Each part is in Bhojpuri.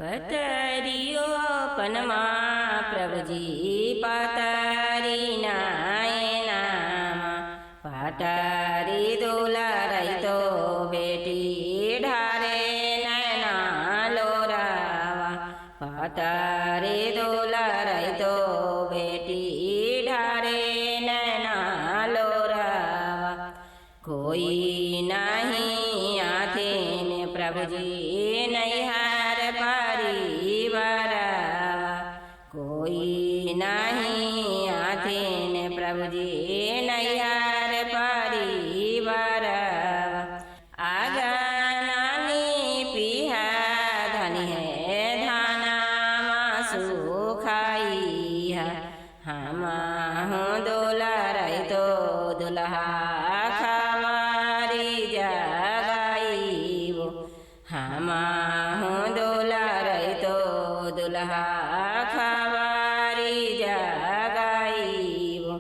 पतरियो पनमा प्रभुजी पतरी नाय नामा पतरी दुलाराई तो बेटी ढारे नैना लोरावा पतरी दुलाराई तो बेटी ढारे नैना लोरावा कोई नहीं आथे प्रभुजी नैहर परिवारा कोई नहीं आथीन प्रभुजी नैहर परिवारा आगनानी पिहा धनी है धाना मासु खाई है हम दुलाराई तो दुल्हा खवारी जगाई वो हम दुलाराई तो दुल्हा खवारी जगाई वो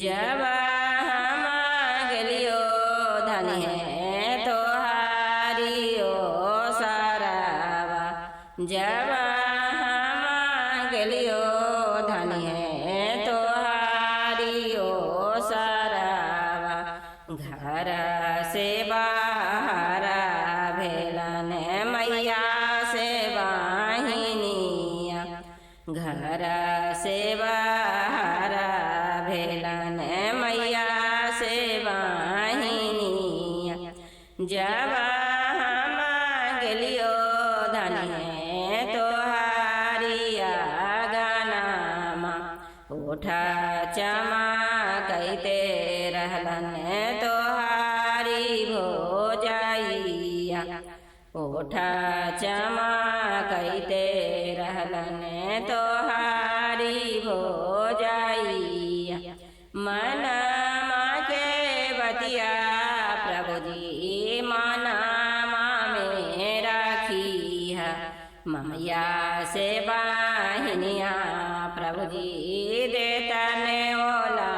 जब हम गलियो धनी है तोहारियो सारावा जब हम गलियो धनी है तोहारियो सारावा घर से बाहर भेलन मैया से वाहिनिया घर से बाहर भेलन मैया से वाहिनिया जब हम गलियो धनी तोहारिया गानामा उठा चमा कहते रहलन तोहारी भोजाइया उठा चमा कहते रहलन तोहारी भोजाइया मन के बतिया प्रभुजी माना में राखी है मैया से वाहिनिया प्रभुजी देतन ओला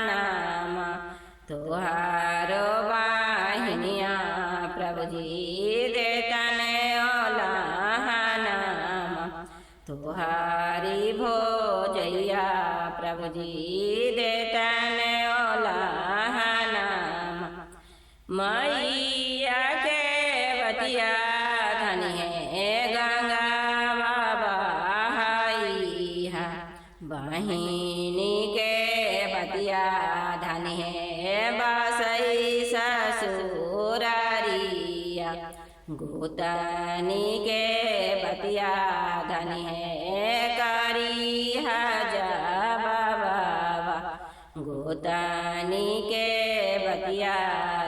नामा तोहारो वाहिनिया प्रभुजी देतन ओला नामा तोहारी भोजैया प्रभुजी देतन ओला नामा मैया के बतिया धनी है गंगा बाबा हाइया बहिनी के बतिया धनी है बासई ससुरारिया गोतनी के बतिया धनी है करी हजा बाबा गोतनी के बतिया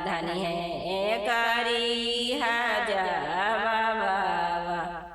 धनी है करी